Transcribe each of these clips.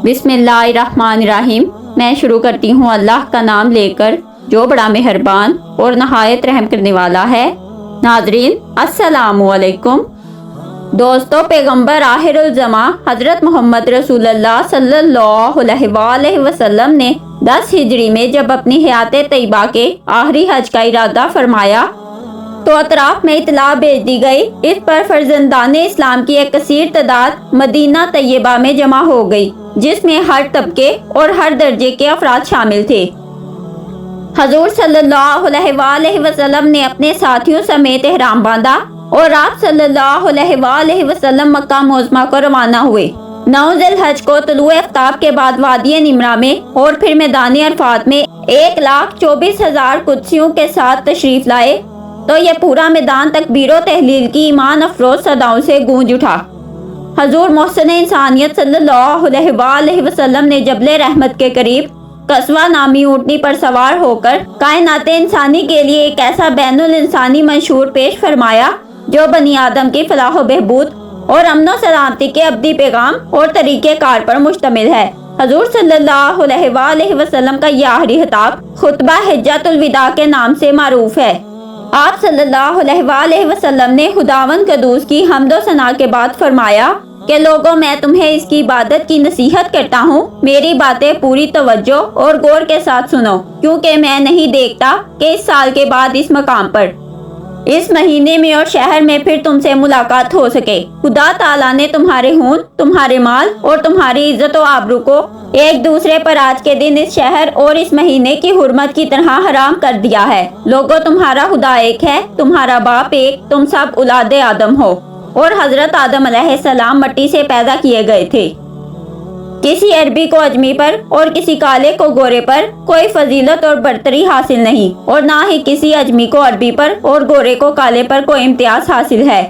बिस्मिल्लाहिर्रहमानिर्रहीम। मैं शुरू करती हूँ अल्लाह का नाम लेकर जो बड़ा मेहरबान और नहायत रहम करने वाला है। नाज़रीन अस्सलामु अलैकुम। दोस्तों, पैगंबर आखिरुल ज़मा हज़रत मोहम्मद रसूलुल्लाह सल्लल्लाहु अलैहि वसल्लम ने 10 हिजरी में जब अपनी हयात तैयबा के आखिरी हज का इरादा फरमाया तो अतराफ में इतला भेज दी गई। इस पर फर्जंदान इस्लाम की एक कसीर तादाद मदीना तैयबा में जमा हो गई, जिसमें हर तबके और हर दर्जे के अफराद शामिल थे। हजूर सल्लल्लाहु अलैहि वसल्लम ने अपने साथियों समेत एहराम बांधा और आप सल्लल्लाहु अलैहि वसल्लम मक्का मुअज़्ज़मा को रवाना हुए। 9 ज़िलहज को तुलुए आफ्ताब के बाद वादी निमरा में और फिर मैदान अरफात में 1,24,000 कुदसियों के साथ तशरीफ लाए तो यह पूरा मैदान तकबीर और तहलील की ईमान अफरोज सदाओं से गूंज उठा। हजूर मोहसिन इंसानियत सल्लल्लाहु अलैहि वसल्लम ने जबले रहमत के करीब कस्वा नामी ऊँटनी पर सवार होकर कायनात इंसानी के लिए एक ऐसा बैनुल इंसानी मंशूर पेश फरमाया जो बनी आदम की फलाह व बहबूद और अमनो सलामती के अब्दी पैगाम और तरीके कार पर मुश्तमिल है। हजूर सल्लल्लाहु अलैहि वसल्लम का यह आखिरी खिताब खुतबा हिज्जतुल विदा के नाम से मारूफ है। आप सल्लल्लाहु अलैहि वसल्लम ने खुदावन कदूस की हम्दो सना के बाद फरमाया कि लोगों, मैं तुम्हें इसकी इबादत की नसीहत करता हूँ। मेरी बातें पूरी तवज्जो और गौर के साथ सुनो, क्योंकि मैं नहीं देखता कि इस साल के बाद इस मकाम पर, इस महीने में और शहर में फिर तुमसे मुलाकात हो सके। खुदा ताला ने तुम्हारे खून, तुम्हारे माल और तुम्हारी इज्जत और आबरू को एक दूसरे पर आज के दिन इस शहर और इस महीने की हुर्मत की तरह हराम कर दिया है। लोगों, तुम्हारा खुदा एक है, तुम्हारा बाप एक, तुम सब औलादे आदम हो और हजरत आदम अलैहिस्सलाम मट्टी से पैदा किए गए थे। किसी अरबी को अजमी पर और किसी काले को गोरे पर कोई फजीलत और बरतरी हासिल नहीं, और ना ही किसी अजमी को अरबी पर और गोरे को काले पर कोई इम्तियाज हासिल है।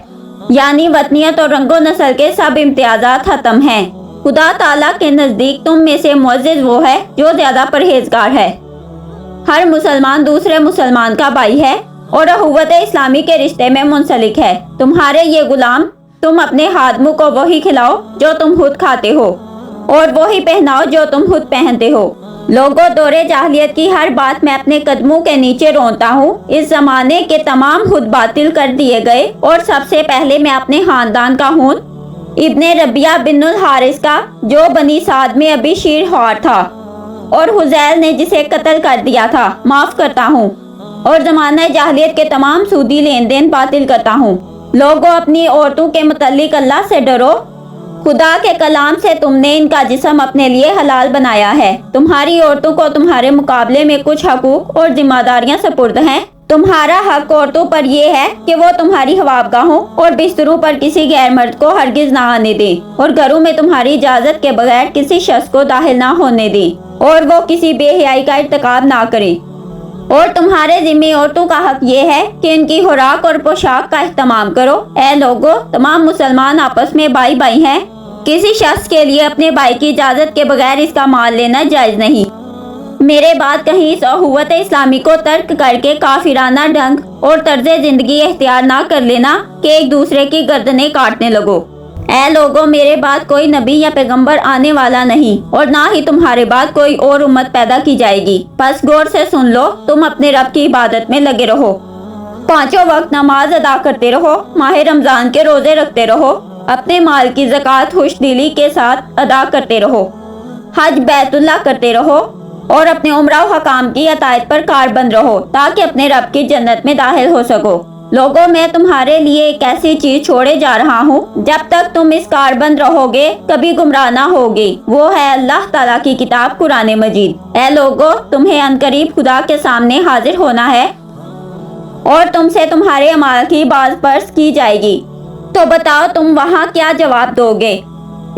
यानी वतनियत और रंगो नस्ल के सब इम्तियाजात खत्म हैं। खुदा ताला के नजदीक तुम में से मुअज़्ज़िज़ वो है जो ज्यादा परहेजगार है। हर मुसलमान दूसरे मुसलमान का भाई है और अखुवत इस्लामी के रिश्ते में मुंसलिक है। तुम्हारे ये गुलाम, तुम अपने हादमों को वही खिलाओ जो तुम खुद खाते हो और वही पहनाओ जो तुम खुद पहनते हो। लोगों, दौरे जाहिलियत की हर बात मैं अपने कदमों के नीचे रोता हूँ। इस जमाने के तमाम खुद बातिल कर दिए गए और सबसे पहले मैं अपने खानदान का हूँ, इब्ने रबिया बिनुल हारिस का, जो बनी साद में अभी शीर हौर था और हुजैल ने जिसे कत्ल कर दिया था, माफ करता हूँ और जमाना जाहिलियत के तमाम सूदी लेन देन बातिल करता हूँ। लोगों, अपनी औरतों के मुतल्लिक अल्लाह से डरो। खुदा के कलाम से तुमने इनका जिस्म अपने लिए हलाल बनाया है। तुम्हारी औरतों को तुम्हारे मुकाबले में कुछ हकूक और जिम्मेदारियां सपुर्द हैं। तुम्हारा हक औरतों पर यह है कि वो तुम्हारी हवाबगाहों और बिस्तरों पर किसी गैर मर्द को हरगिज ना आने दें और घरों में तुम्हारी इजाजत के बगैर किसी शख्स को दाखिल ना होने दें और वो किसी बेहयाई का इर्तिकाब ना करें। और तुम्हारे जिम्मे औरतों का हक ये है कि इनकी खुराक और पोशाक का इस्तेमाल करो। ऐ लोगों, तमाम मुसलमान आपस में भाई भाई हैं। किसी शख्स के लिए अपने भाई की इजाजत के बगैर इसका माल लेना जायज नहीं। मेरे बाद कहीं इस अखुवत इस्लामी को तर्क करके काफिराना ढंग और तर्ज जिंदगी इख्तियार ना कर लेना कि एक दूसरे की गर्दनें काटने लगो। ऐ लोगों, मेरे बाद कोई नबी या पैगंबर आने वाला नहीं और ना ही तुम्हारे बाद कोई और उम्मत पैदा की जाएगी। बस गौर से सुन लो, तुम अपने रब की इबादत में लगे रहो, 5 वक्त नमाज अदा करते रहो, माह रमजान के रोजे रखते रहो, अपने माल की ज़कात खुशदिली के साथ अदा करते रहो, हज बैतुल्लाह करते रहो और अपने उम्रा हकाम की अतायत पर कारबंद रहो ताकि अपने रब की जन्नत में दाखिल हो सको। लोगों, मैं तुम्हारे लिए एक ऐसी चीज छोड़े जा रहा हूँ, जब तक तुम इस कारबंद रहोगे कभी गुमराह ना होगे। वो है अल्लाह ताला की किताब कुरान मजीद। ऐ लोगों, तुम्हें अनकरीब खुदा के सामने हाजिर होना है और तुमसे तुम्हारे अमाल की बाज़पर्स की जाएगी। तो बताओ, तुम वहाँ क्या जवाब दोगे?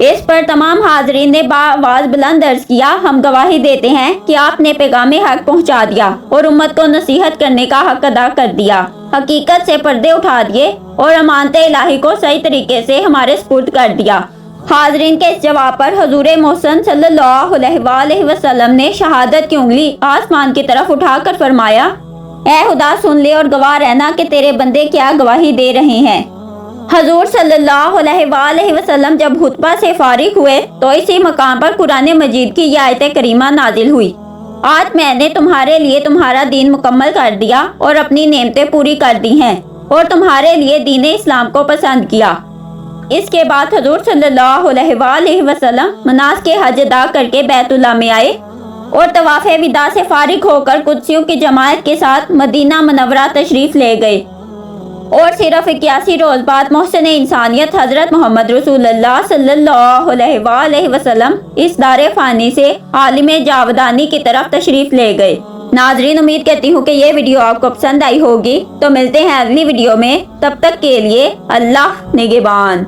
इस पर तमाम हाजरीन ने बाआवाज़ बुलंद अर्ज किया, हम गवाही देते हैं कि आपने पैगाम हक पहुँचा दिया और उम्मत को नसीहत करने का हक अदा कर दिया, हकीकत से पर्दे उठा दिए और अमानत इलाही को सही तरीके से हमारे सुपुर्द कर दिया। हाजरीन के इस जवाब पर हजूर मोहसिन सल्लल्लाहु अलैहि वसल्लम ने शहादत की उंगली आसमान की तरफ उठाकर फरमाया, ऐ खुदा, सुन ले और गवाह रहना कि तेरे बंदे क्या गवाही दे रहे हैं। حضور صلی اللہ علیہ وآلہ وسلم جب خطبہ سے فارغ ہوئے تو اسی مقام پر قرآن مجید کی یہ آیت کریمہ نازل ہوئی: آج میں نے تمہارے لیے تمہارا دین مکمل کر دیا اور اپنی نعمتیں پوری کر دی ہیں اور تمہارے لیے دین اسلام کو پسند کیا۔ اس کے بعد حضور صلی اللہ علیہ وآلہ وسلم مناسک حج ادا کر کے بیت اللہ میں آئے اور طواف وداع سے فارغ ہو کر قدسیوں کی جماعت کے ساتھ مدینہ منورہ تشریف لے گئے، اور صرف 81 روز بعد محسن انسانیت حضرت محمد رسول اللہ صلی اللہ علیہ وآلہ وسلم اس دار فانی سے عالم جاودانی کی طرف تشریف لے گئے۔ ناظرین، امید کرتی ہوں کہ یہ ویڈیو آپ کو پسند آئی ہوگی، تو ملتے ہیں اگلی ویڈیو میں، تب تک کے لیے اللہ نگہبان۔